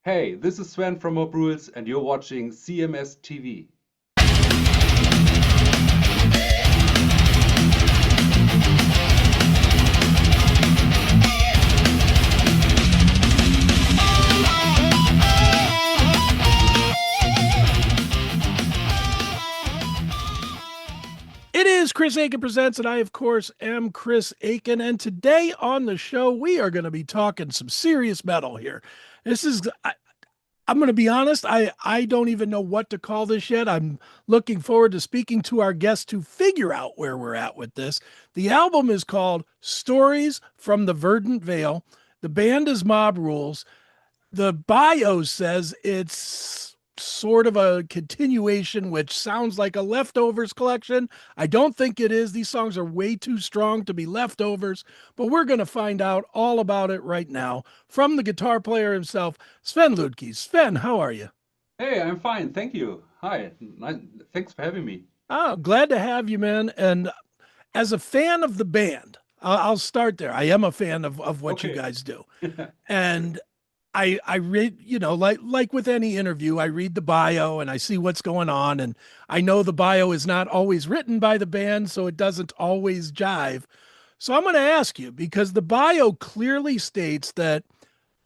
Hey, this is Sven from Mob Rules, and you're watching CMS TV. It is Chris Akin Presents, and I, of course, am Chris Akin. And today on the show, we are going to be talking some serious metal here. I'm going to be honest, I don't even know what to call this yet. I'm looking forward to speaking to our guest to figure out where we're at with this. The album is called Stories from the Verdant Vale. The band is Mob Rules. The bio says it's sort of a continuation, which sounds like a leftovers collection. I don't think it is. These songs are way too strong to be leftovers, but we're going to find out all about it right now from the guitar player himself, Sven Ludke. Sven, how are you? Hey, I'm fine, thank you. Hi, thanks for having me. Oh, glad to have you, man. And as a fan of the band, I'll start there. I am a fan of what you Okay. guys do. And I read, like with any interview, I read the bio and I see what's going on. And I know the bio is not always written by the band, so it doesn't always jive. So I'm going to ask you, because the bio clearly states that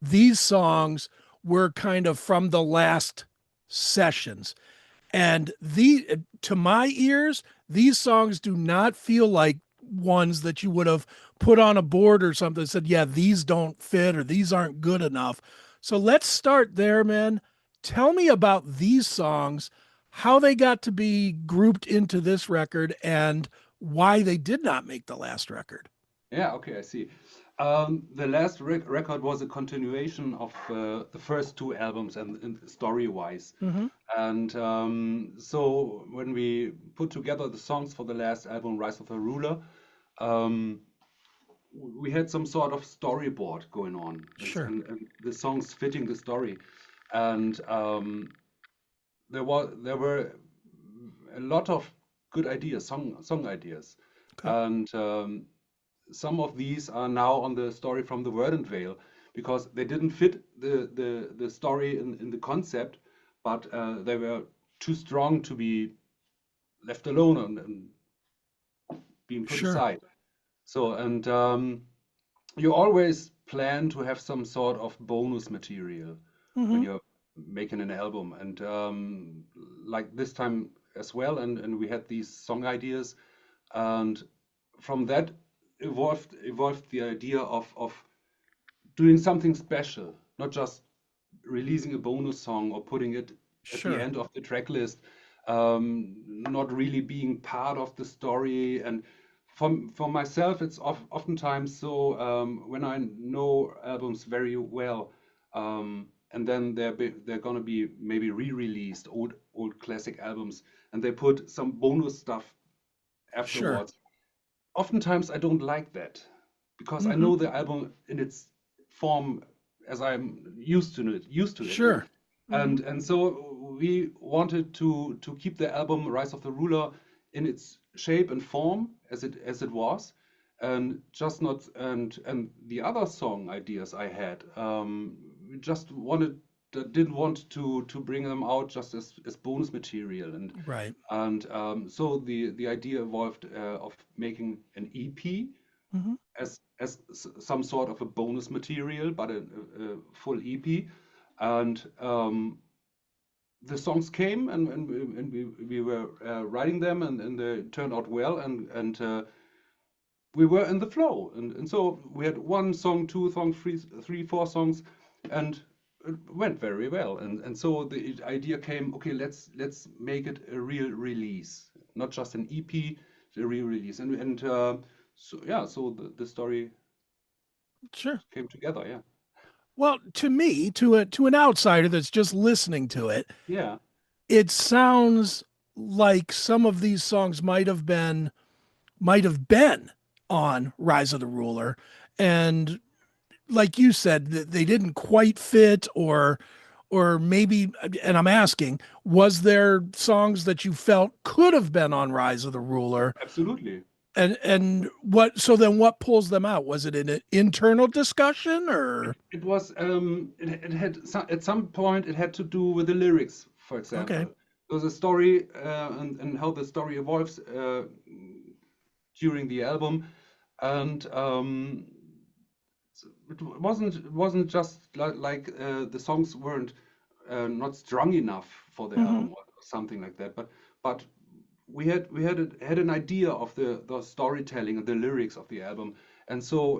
these songs were kind of from the last sessions. And to my ears, these songs do not feel like ones that you would have put on a board or something that said, yeah, these don't fit or these aren't good enough. So let's start there, man. Tell me about these songs, how they got to be grouped into this record, and why they did not make the last record. Yeah, okay, I see. The last record was a continuation of the first two albums and story-wise. Mm-hmm. And so when we put together the songs for the last album, Rise of the Ruler, um, we had some sort of storyboard going on, Sure. and the songs fitting the story, and there were a lot of good ideas, song ideas, Okay. and some of these are now on the story from the Verdant Vale because they didn't fit the story in the concept, but they were too strong to be left alone and being put Sure. aside. So, and you always plan to have some sort of bonus material when Mm-hmm. you're making an album. And like this time as well, and we had these song ideas, and from that evolved the idea of doing something special, not just releasing a bonus song or putting it at the Sure. end of the track list, not really being part of the story. And for myself, it's oftentimes so when I know albums very well, and then they're gonna be maybe re-released old classic albums, and they put some bonus stuff Sure. afterwards. Oftentimes I don't like that because I Mm-hmm. know the album in its form as I'm used to it, Sure. Mm-hmm. and so we wanted to keep the album Rise of the Ruler in its shape and form as it was, and just not and the other song ideas I had, we just didn't want to bring them out just as bonus material, Right. so the idea evolved of making an EP Mm-hmm. as some sort of a bonus material, but a full EP. And the songs came, and we were writing them, and they turned out well, and we were in the flow, and so we had one song, two songs, three, four songs, and it went very well. And so the idea came, okay, let's make it a real release, not just an EP, a real release, and so yeah, so the story Sure. came together. Yeah, Well, to me, to an outsider that's just listening to it, yeah, it sounds like some of these songs might have been on Rise of the Ruler, and like you said, they didn't quite fit, or maybe, and I'm asking, was there songs that you felt could have been on Rise of the Ruler? absolutely. And what, so then what pulls them out? Was it an internal discussion or? It was it had at some point it had to do with the lyrics, for Okay. example. There was a story and how the story evolves during the album, and it wasn't just the songs weren't not strong enough for the Hmm. album or something like that, but we had an idea of the storytelling and the lyrics of the album, and so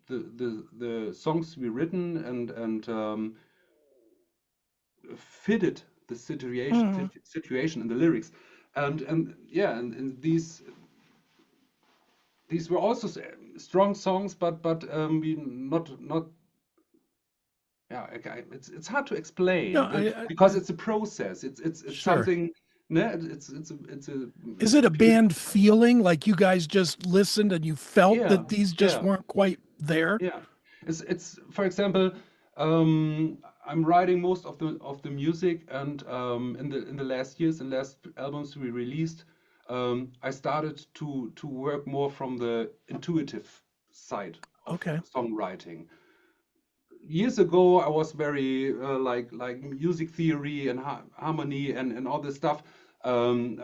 the songs we written and fitted the Hmm. situation and the lyrics, and yeah, and these were also strong songs, but we not yeah, okay. It's hard to No, explain, because it's a process. It's sure. something. No, it's a Is it a period. band feeling like you guys just listened and you felt Yeah, that these just yeah, weren't quite there? yeah. It's for example, I'm writing most of the music, and in the last years and last albums we released, I started to work more from the intuitive side of Okay. songwriting. Years ago I was very like music theory and harmony and all this stuff. I'm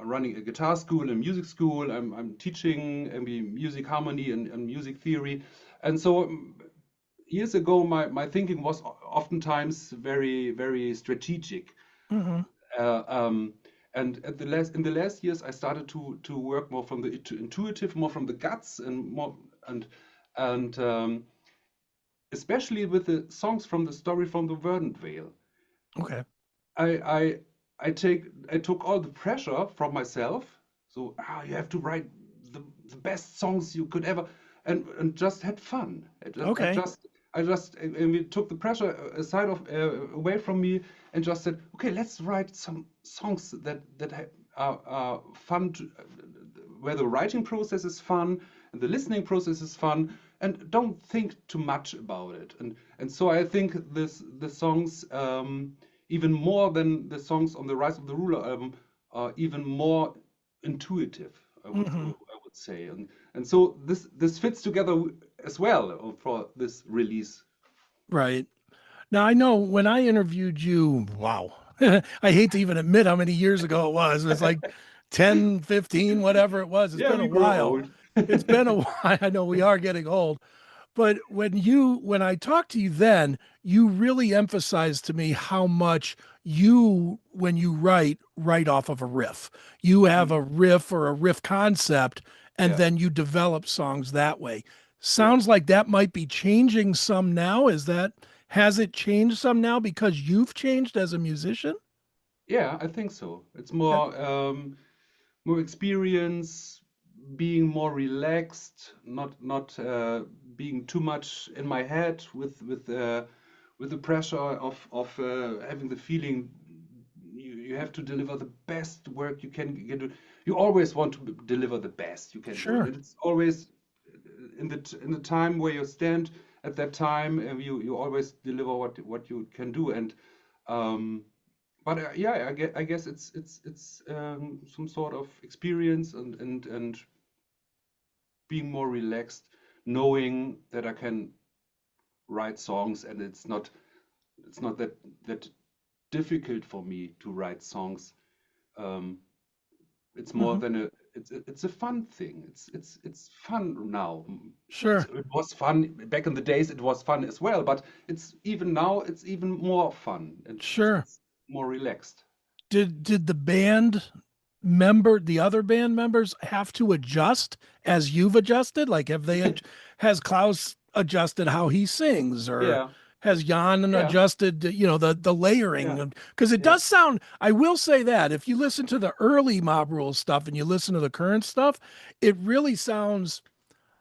running a guitar school and music school. I'm teaching music harmony and music theory, and so years ago my thinking was oftentimes very strategic. Hmm. uh, um, and in the last years I started to work more from the intuitive, more from the guts, and more and especially with the songs from the story from the Verdant Vale. Okay. I I I took all the pressure from myself. So you have to write the best songs you could ever, and just had fun. Okay. I just and we took the pressure aside of away from me, and just said, okay, let's write some songs that are fun where the writing process is fun and the listening process is fun, and don't think too much about it. And so I think the songs, even more than the songs on the Rise of the Ruler album, are even more intuitive, Hmm. I would say. And so this fits together as well for this release. Right. Now, I know when I interviewed you, wow, I hate to even admit how many years ago it was. It was like 10, 15, whatever it was. It's Yeah, been a we grow while. old. It's been a while. I know we are getting old. But when I talked to you then, you really emphasized to me how much you, when you write off of a riff. You have Mhm. a riff or a riff concept, and Yeah, then you develop songs that way. yeah. Sounds like that might be changing some now. Has it changed some now because you've changed as a musician? Yeah, I think so. It's Okay. more experience, being more relaxed, not being too much in my head with the pressure of having the feeling you have to deliver the best work you can do. You always want to deliver the best you can do, and Sure. it's always in the time where you stand at that time, you always deliver what you can do. And um, but yeah, I guess it's some sort of experience and being more relaxed, knowing that I can write songs, and it's not that difficult for me to write songs. Um, it's more Hmm. than it's a fun thing. It's fun now. Sure. It was fun back in the days. It was fun as well, but it's even now. It's even more fun, and Sure. it's more relaxed. Did the other band members have to adjust as you've adjusted? Like, has Klaus adjusted how he sings, or Yeah, has Jan yeah, adjusted, the yeah, layering? Because it yeah. does sound, I will say that if you listen to the early Mob Rule stuff and you listen to the current stuff, it really sounds,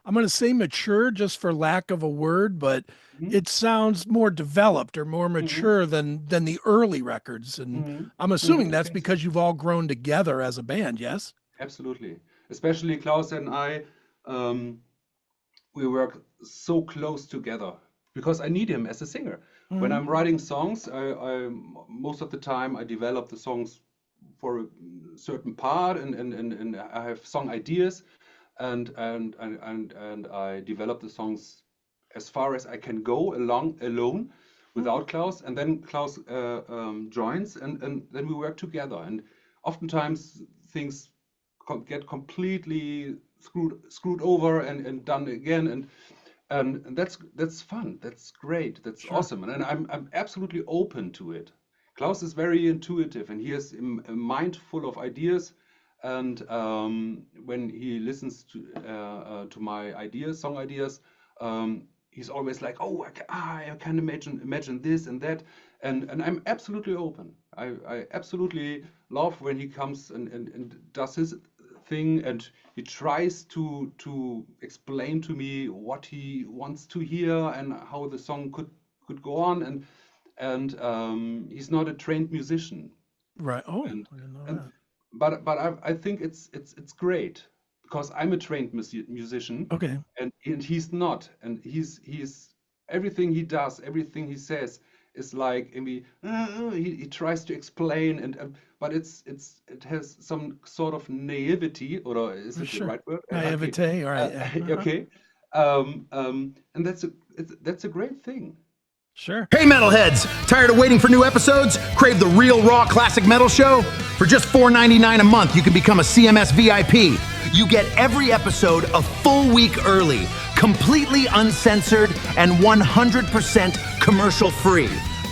I'm going to say mature just for lack of a word, but Hmm. it sounds more developed or more Hmm. mature than the early records. And Hmm. I'm Hmm. assuming I that's think so. because you've all grown together as a band, yes? Absolutely. Especially Klaus and I, um, we work so close together because I need him as a singer. When Hmm. I'm writing songs, most of the time I develop the songs for a certain part, and I have song ideas, and I develop the songs as far as I can go alone without Klaus, and then Klaus joins, and then we work together. And oftentimes things get completely screwed over and done again, and that's fun. That's great. That's Sure. awesome, and I'm absolutely open to it. Klaus is very intuitive, and he has a mind full of ideas. And when he listens to my ideas, song ideas, he's always like, "Oh, I can imagine this and that," and I'm absolutely open. I absolutely love when he comes and does his thing, and he tries to explain to me what he wants to hear and how the song could go on, and he's not a trained musician, Right. Oh, and I didn't know and that. but I think it's great because I'm a trained musician, Okay. and he's not, and he's everything he does, everything he says is like, and he tries to explain, and but it has some sort of naivety, or is it the Sure. right word? Okay, Naivete. All right. Yeah. okay, and that's a great thing. Sure. Hey metalheads, tired of waiting for new episodes? Crave the real raw classic metal show? For just $4.99 a month, you can become a CMS VIP. You get every episode a full week early, completely uncensored and 100% commercial free.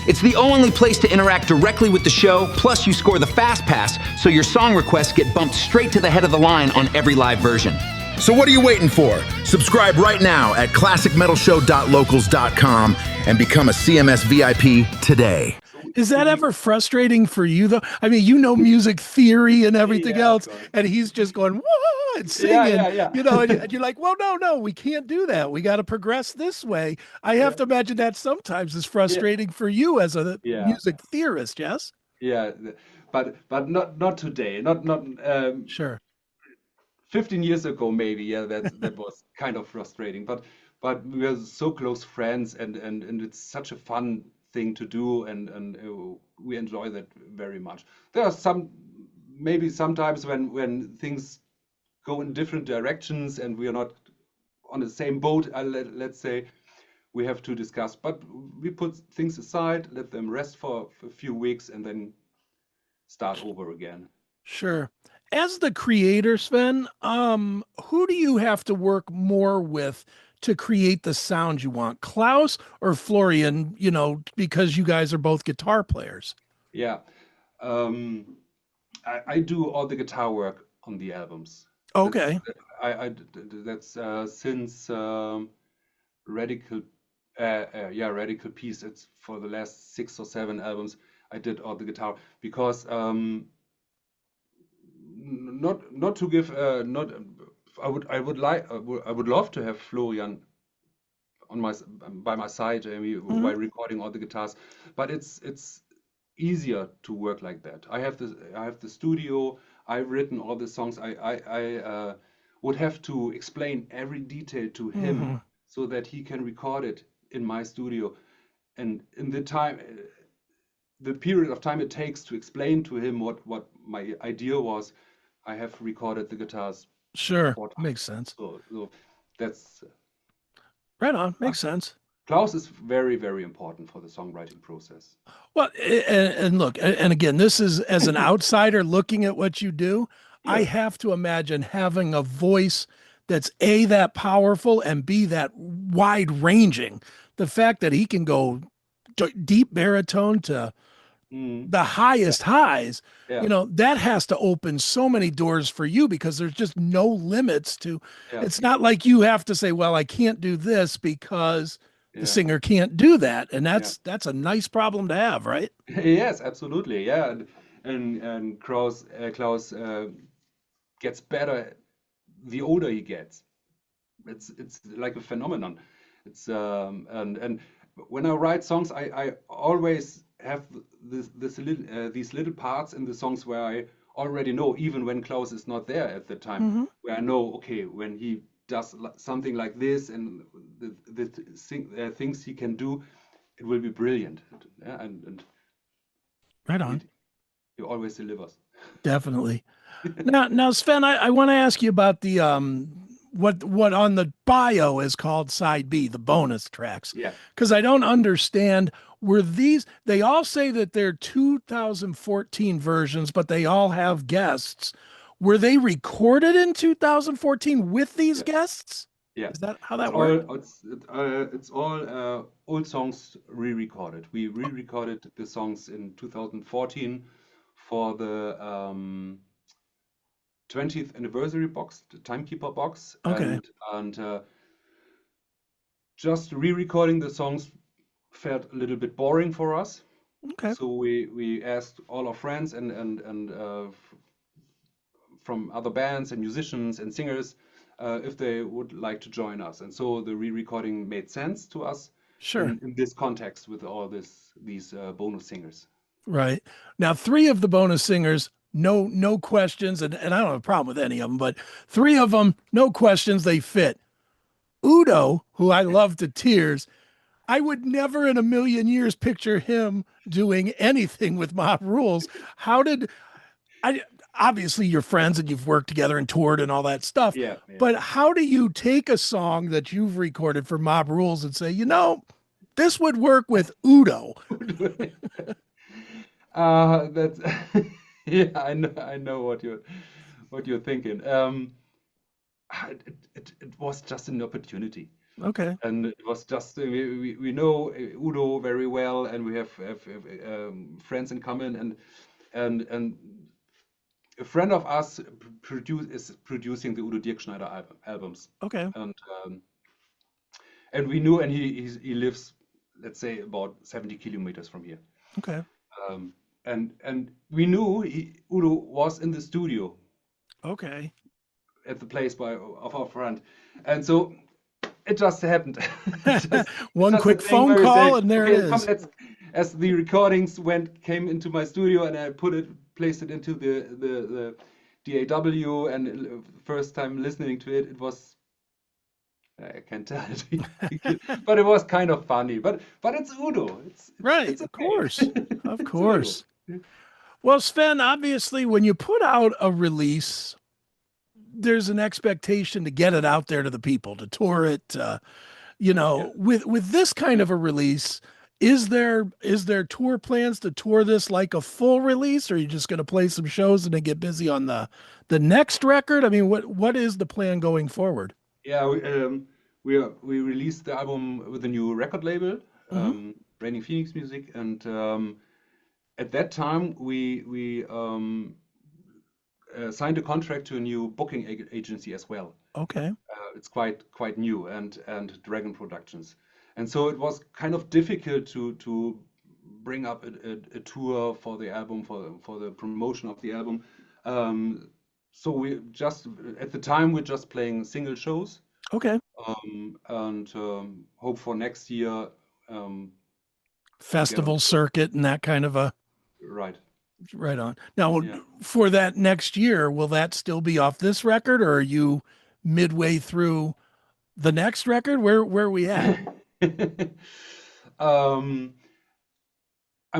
It's the only place to interact directly with the show, plus you score the Fast Pass, so your song requests get bumped straight to the head of the line on every live version. So what are you waiting for? Subscribe right now at classicmetalshow.locals.com and become a CMS VIP today. Is that ever frustrating for you, though? I mean, you know music theory and everything Yeah, else, of course. and he's just going, whoa, and Yeah, singing, yeah. and you're like, well, no, we can't do that. We got to progress this way. I have to imagine that sometimes is frustrating for you as a Yeah, music theorist, yes? yeah, but not today. Not Sure. 15 years ago, maybe. Yeah, that was kind of frustrating. But we are so close friends, and it's such a fun thing to do, and we enjoy that very much. There are maybe sometimes when things go in different directions and we are not on the same boat. Let's say we have to discuss, but we put things aside, let them rest for a few weeks, and then start over again. Sure. As the creator, Sven, who do you have to work more with to create the sound you want? Klaus or Florian, because you guys are both guitar players. Yeah. Um, I do all the guitar work on the albums. Okay. That's since Radical, Radical Peace. It's for the last 6 or 7 albums. I did all the guitar because not to give not I would love to have Florian on by my side while recording all the guitars, but it's easier to work like that. I have the studio. I've written all the songs. I would have to explain every detail to him so that he can record it in my studio, and in the period of time it takes to explain to him what my idea was, I have recorded the guitars Sure. 4 times. Makes sense. So that's Right on. Makes sense. Klaus is very, very important for the songwriting process. Well, and look, and again, this is as an outsider looking at what you do. I Yeah. have to imagine having a voice that's A, that powerful, and B, that wide ranging. The fact that he can go deep baritone to Mm, the highest highs, yeah, that has to open so many doors for you because there's just no limits to, yeah, it's not like you have to say, well, I can't do this because the yeah, singer can't do that. And yeah. that's a nice problem to have, right? Yes, absolutely. Yeah, and Klaus gets better the older he gets. It's like a phenomenon. It's and when I write songs, I always have these little parts in the songs where I already know, even when Klaus is not there at the time, where I know, okay, when he does something like this and the things he can do, it will be brilliant. Yeah, and Right on. it, he always delivers. Definitely. Now, Sven, I want to ask you about the what on the bio is called side B, the bonus tracks, Yeah. because I don't understand. Were these? They all say that they're 2014 versions, but they all have guests. Were they recorded in 2014 with these Yeah. guests? Yeah. Is that how It's that works? it's all old songs re-recorded. We re-recorded the songs in 2014 for the 20th anniversary box, the Timekeeper box, Okay. and just re-recording the songs felt a little bit boring for us. Okay. So we asked all our friends and from other bands and musicians and singers if they would like to join us. And so the re-recording made sense to us Sure. in this context with all these bonus singers. Right. Now, three of the bonus singers, no questions, and I don't have a problem with any of them, but three of them, no questions, they fit. Udo, who I love to tears, I would never in a million years picture him doing anything with Mob Rules. How did I? Obviously, you're friends and you've worked together and toured and all that stuff. Yeah. But how do you take a song that you've recorded for Mob Rules and say, this would work with Udo? That's yeah. I know what you're thinking. It was just an opportunity. Okay. And it was just we know Udo very well, and we have friends in common, and a friend of us is producing the Udo Dirkschneider albums, Okay. and we knew, and he lives, let's say, about 70 kilometers from here, Okay. and we knew Udo was in the studio Okay. at the place of our friend, and so. It just happened. One just quick a thing phone where you call say, and there "Okay, it come, is. as the recordings came into my studio, and I placed it into the DAW, and first time listening to it, it was, I can't tell it, but it was kind of funny. But it's Udo. Right. It's Of okay. course. Of It's course. Udo. Well, Sven, obviously, when you put out a release, there's an expectation to get it out there to the people, to tour it. Yeah. With this kind of a release, is there tour plans to tour this like a full release, or are you just going to play some shows and then get busy on the next record? I mean, what is the plan going forward? Yeah, we released the album with a new record label, Raining Phoenix Music, and at that time we signed a contract to a new booking agency as well. Okay. It's quite new, and Dragon Productions, and so it was kind of difficult to bring up a tour for the album, for the promotion of the album. So we just at the time we're just playing single shows, Okay. and hope for next year. Festival circuit and that kind of a. Right. Right on. Now, Yeah. for that next year, will that still be off this record, or are you midway through the next record? Where are we at? I'm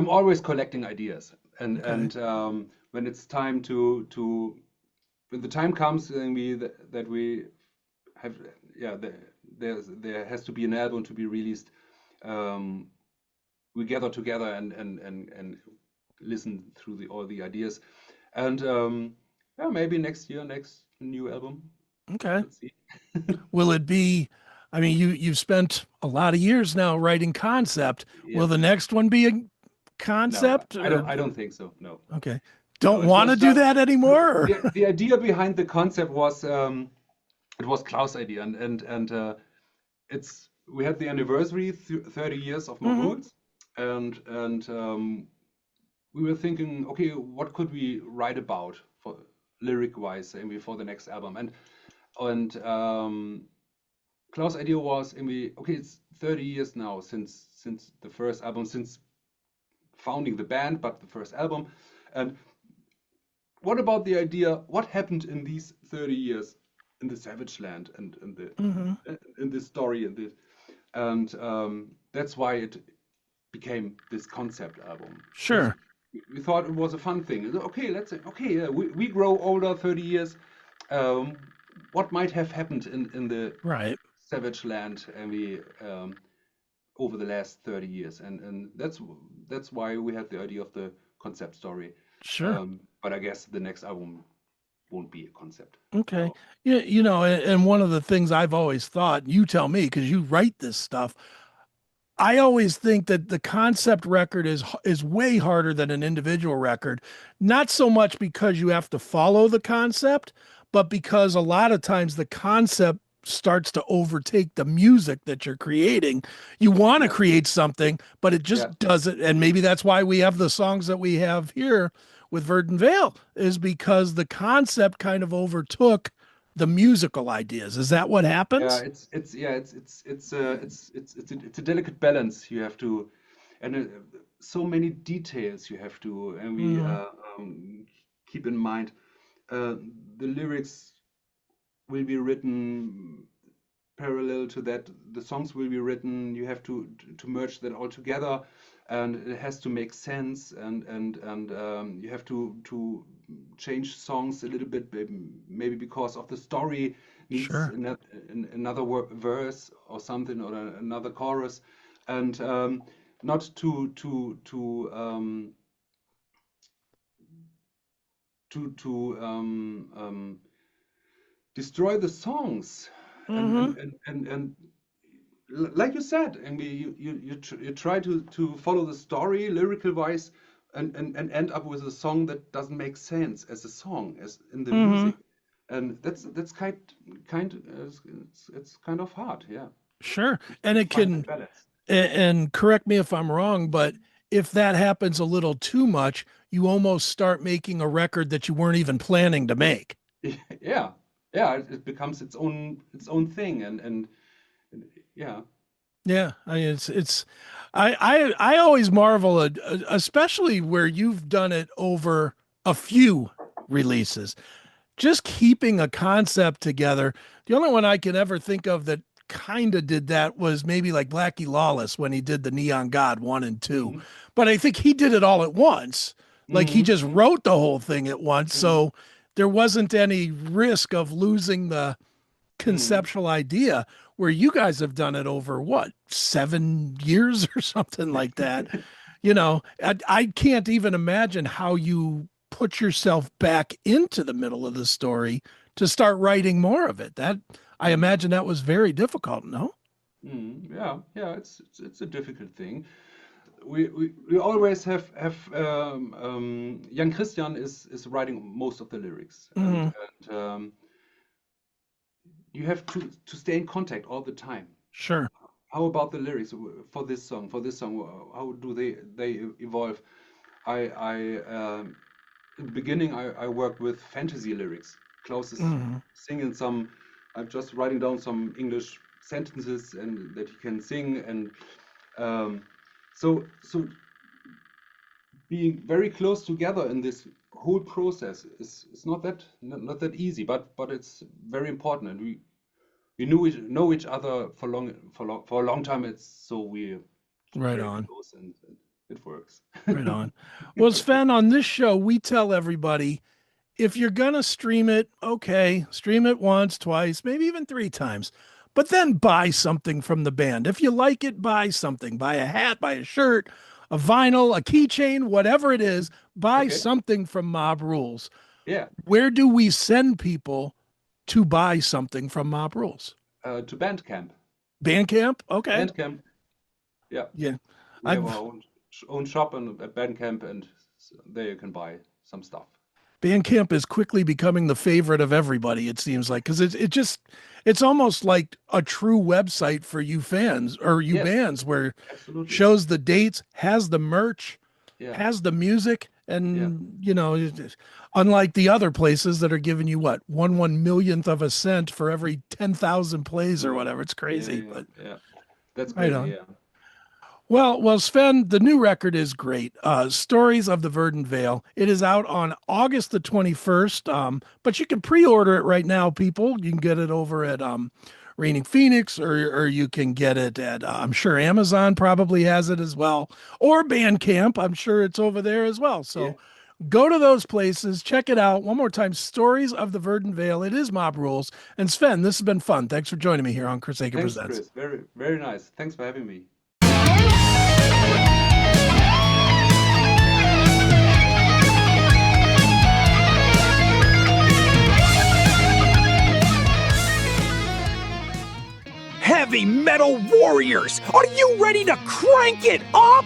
always collecting ideas, and when it's time when the time comes, and that we have, there has to be an album to be released. We gather together and listen through all the ideas, and maybe next year, next new album. Okay. Let's see. Will it be? I mean, you've spent a lot of years now writing concept. Yeah. Will the next one be a No, concept? I don't think so. No. Okay. Don't No, it want to was do just- that anymore? Or? The idea behind the concept was it was Klaus' idea, and it's we had the anniversary 30 years of my roots, and we were thinking, okay, what could we write about for lyric wise, maybe for the next album, and Klaus' idea was, okay, it's 30 years now since the first album, since founding the band, but the first album, and what about the idea? What happened in these 30 years in the Savage Land and in this story and that's why it became this concept album. Sure. we thought it was a fun thing. Okay, let's say, okay, yeah, we grow older, 30 years. Um, what might have happened in the Right. savage land and we over the last 30 years, and that's why we had the idea of the concept story. Sure. But I guess the next album won't be a concept. Okay. So, Yeah, and one of the things I've always thought, you tell me, because you write this stuff, I always think that the concept record is way harder than an individual record, not so much because you have to follow the concept, but because a lot of times the concept starts to overtake the music that you're creating. You want to yeah, create something, but it yeah, just doesn't. And maybe that's why we have the songs that we have here with Verdant Vale, is because the concept kind of overtook the musical ideas. Is that what yeah. happens? It's a delicate balance you have to, and so many details you have to, and we Mm, keep in mind. Uh, the lyrics will be written parallel to that. The songs will be written. You have to merge that all together, and it has to make sense. And you have to change songs a little bit, maybe because of the story needs sure. another verse or something, or another chorus, and not to destroy the songs, Hmm. and like you said, and you try to follow the story lyrical wise, and end up with a song that doesn't make sense as a song, as in the Hmm. music, and that's it's kind of hard, yeah, Sure. to And it find can, that balance. and correct me if I'm wrong, but if that happens a little too much, you almost start making a record that you weren't even planning to make. Yeah, yeah, it becomes its own thing, and yeah. Yeah. I always marvel at, especially where you've done it over a few releases, just keeping a concept together. The only one I can ever think of that kind of did that was maybe like Blackie Lawless when he did the Neon God 1 and 2. Hmm. But I think he did it all at once. Like he Hmm. just wrote the whole thing at once. So there wasn't any risk of losing the Hmm. conceptual idea, where you guys have done it over what, 7 years or something like that. I can't even imagine how you put yourself back into the middle of the story to start writing more of it. That I Hmm. imagine that was very difficult. No. Yeah, yeah, it's a difficult thing. We always have young Christian is writing most of the lyrics, and Hmm. and you have to stay in contact all the time. Sure. How about the lyrics for this song? For this song, how do they evolve? I in the beginning I worked with fantasy lyrics. Klaus is Hmm. singing some. I'm just writing down some English sentences and that he can sing, and um, so being very close together in this whole process is not that easy, but it's very important, and we know each other for a long time. It's so we keep Right very on. close, and it works. Right on. Well, Sven, on this show, we tell everybody, if you're going to stream it, okay, stream it once, twice, maybe even 3 times, but then buy something from the band. If you like it, buy something, buy a hat, buy a shirt, a vinyl, a keychain, whatever it is, buy Okay. something from Mob Rules. Yeah. Where do we send people to buy something from Mob Rules? To Bandcamp. Bandcamp? Okay. Bandcamp. Yeah. Yeah. We have our I've own shop and at Bandcamp, and there you can buy some stuff. Bandcamp is quickly becoming the favorite of everybody, it seems like, because it's almost like a true website for you fans or you Yes, bands, where absolutely. shows the dates, has the merch, Yeah. has the music, Yeah. and unlike the other places that are giving you what, one millionth of a cent for every 10,000 plays or whatever. It's Yeah. crazy, Yeah. but Yeah. That's right crazy. on. Yeah. Well, Sven, the new record is great. Stories of the Verdant Vale. It is out on August the 21st. But you can pre-order it right now, people. You can get it over at Raining Phoenix, or you can get it at, I'm sure Amazon probably has it as well, or Bandcamp. I'm sure it's over there as well. So go to those places, check it out. One more time, Stories of the Verdant Vale. It is Mob Rules. And Sven, this has been fun. Thanks for joining me here on Chris Akin Presents. Chris. Very, very nice. Thanks for having me. Heavy metal warriors, are you ready to crank it up?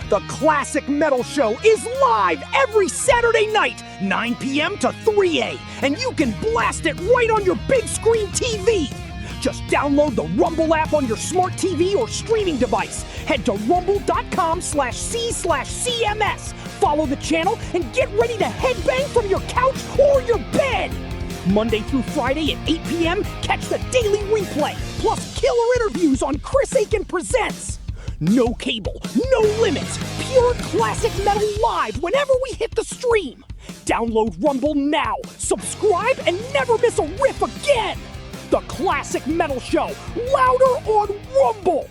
The Classic Metal Show is live every Saturday night, 9 p.m. to 3 a.m., and you can blast it right on your big screen TV. Just download the Rumble app on your smart TV or streaming device. Head to rumble.com/c/CMS. Follow the channel and get ready to headbang from your couch or your bed. Monday through Friday at 8 p.m., catch the daily replay, plus killer interviews on Chris Akin Presents. No cable, no limits, pure classic metal live whenever we hit the stream. Download Rumble now, subscribe, and never miss a riff again. The Classic Metal Show, louder on Rumble.